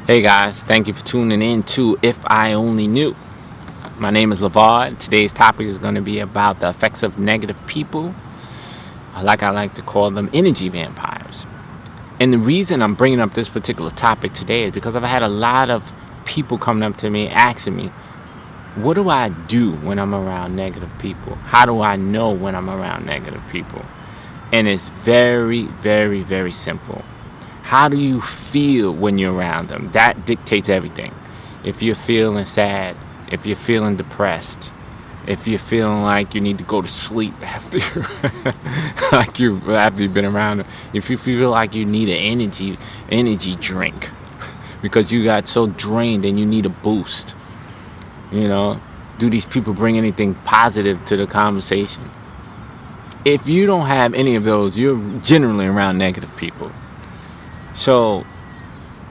Hey guys, thank you for tuning in to If I Only Knew. My name is Lavard. Today's topic is going to be about the effects of negative people, like I like to call them, energy vampires. And the reason I'm bringing up this particular topic today is because I've had a lot of people coming up to me asking me, what do I do when I'm around negative people? How do I know when I'm around negative people? And it's very, very, very simple. How do you feel when you're around them? That dictates everything. If you're feeling sad, if you're feeling depressed, if you're feeling like you need to go to sleep after after you've been around them, if you feel like you need an energy drink because you got so drained and you need a boost, do these people bring anything positive to the conversation? If you don't have any of those, you're generally around negative people. So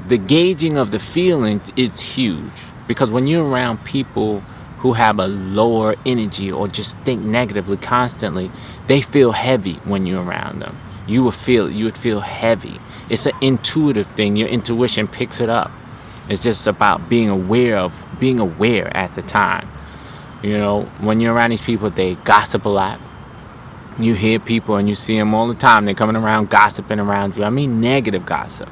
the gauging of the feelings is huge, because when you're around people who have a lower energy or just think negatively constantly, they feel heavy when you're around them. You would feel heavy. It's an intuitive thing. Your intuition picks it up. It's just about being aware at the time. When you're around these people, they gossip a lot. You hear people and you see them all the time. They're coming around gossiping around you. I mean negative gossip,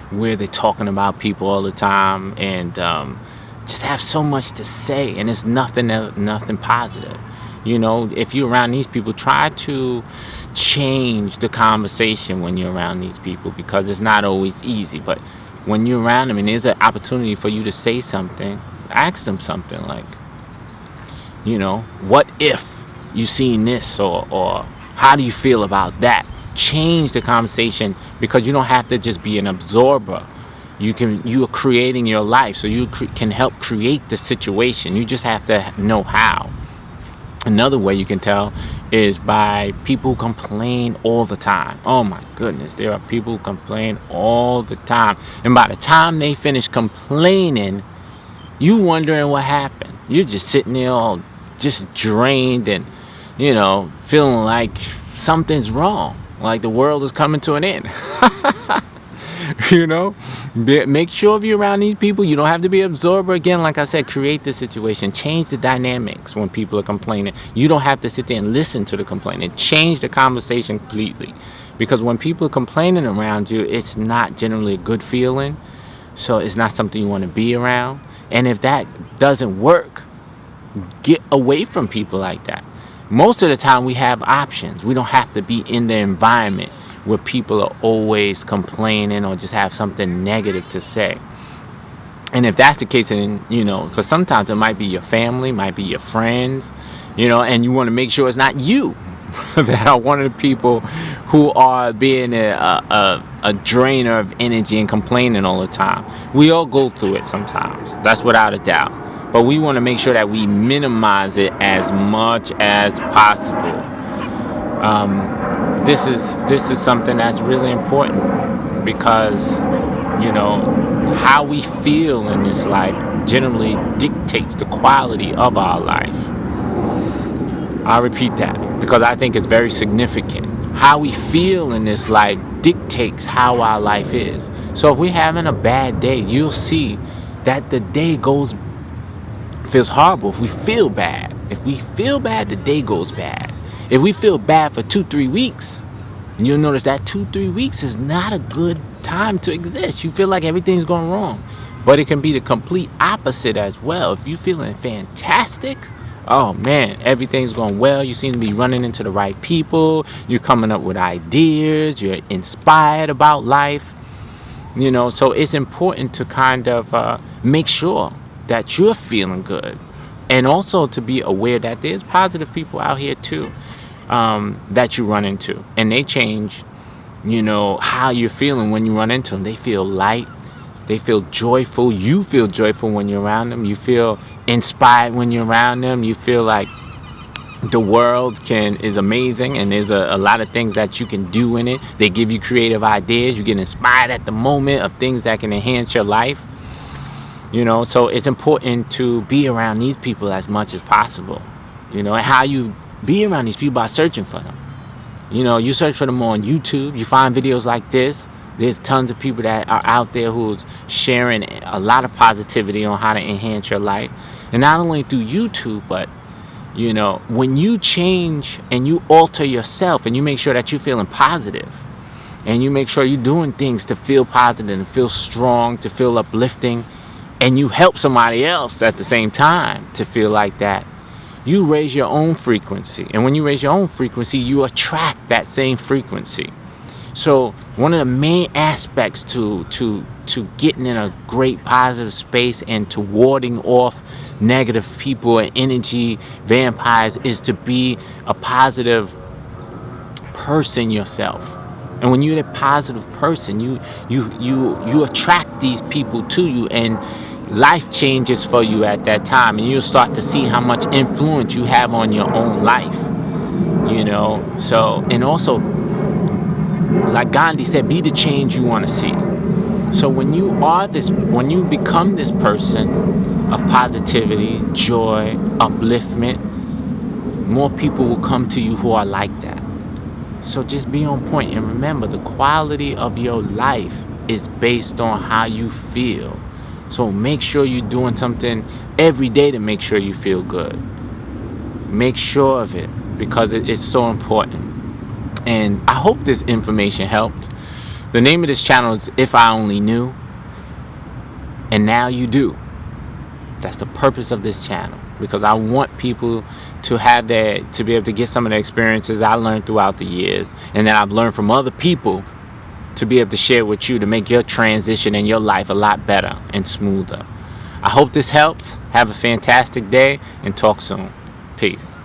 where they're talking about people all the time and just have so much to say, and it's nothing positive. If you're around these people, try to change the conversation when you're around these people, because it's not always easy. But when you're around them and there's an opportunity for you to say something, ask them something like, what if you seen this, or how do you feel about that? Change the conversation, because you don't have to just be an absorber. You are creating your life, so you can help create the situation. You just have to know how. Another way you can tell is by people who complain all the time. Oh my goodness, there are people who complain all the time, and by the time they finish complaining, you wondering what happened. You're just sitting there all just drained and feeling like something's wrong, like the world is coming to an end. Make sure if you're around these people, you don't have to be an absorber. Again, like I said, create the situation, change the dynamics. When people are complaining, you don't have to sit there and listen to the complaining. Change the conversation completely, because when people are complaining around you, it's not generally a good feeling. So it's not something you want to be around. And if that doesn't work, get away from people like that. Most of the time we have options. We don't have to be in the environment where people are always complaining or just have something negative to say. And if that's the case, then because sometimes it might be your family, might be your friends, and you want to make sure it's not you that are one of the people who are being a drainer of energy and complaining all the time. We all go through it sometimes. That's without a doubt. But we want to make sure that we minimize it as much as possible. This is something that's really important, because how we feel in this life generally dictates the quality of our life. I'll repeat that, because I think it's very significant. How we feel in this life dictates how our life is. So if we're having a bad day, you'll see that the day feels horrible. If we feel bad, the day goes bad. If we feel bad for 2-3 weeks, you'll notice that 2-3 weeks is not a good time to exist. You feel like everything's going wrong. But it can be the complete opposite as well. If you're feeling fantastic, oh man, everything's going well. You seem to be running into the right people. You're coming up with ideas. You're inspired about life. So it's important to kind of make sure that you're feeling good, and also to be aware that there's positive people out here too, that you run into, and they change how you're feeling when you run into them. They feel light, they feel joyful. You feel joyful when you're around them. You feel inspired when you're around them. You feel like the world is amazing, and there's a lot of things that you can do in it. They give you creative ideas. You get inspired at the moment of things that can enhance your life. So it's important to be around these people as much as possible. And how you be around these people by searching for them. You search for them on YouTube. You find videos like this. There's tons of people that are out there who's sharing a lot of positivity on how to enhance your life. And not only through YouTube, but when you change and you alter yourself and you make sure that you're feeling positive, and you make sure you're doing things to feel positive and feel strong, to feel uplifting, and you help somebody else at the same time to feel like that, you raise your own frequency. And when you raise your own frequency, you attract that same frequency. So one of the main aspects to getting in a great positive space and to warding off negative people and energy vampires is to be a positive person yourself. And when you're a positive person, you attract these people to you, and life changes for you at that time, and you'll start to see how much influence you have on your own life. So, and also, like Gandhi said, be the change you want to see. So when you become this person of positivity, joy, upliftment, more people will come to you who are like that. So just be on point, and remember, the quality of your life is based on how you feel. So make sure you're doing something every day to make sure you feel good. Make sure of it, because it is so important. And I hope this information helped. The name of this channel is If I Only Knew, and now you do. That's the purpose of this channel, because I want people to be able to get some of the experiences I learned throughout the years, and that I've learned from other people, to be able to share with you to make your transition in your life a lot better and smoother. I hope this helps. Have a fantastic day, and talk soon. Peace.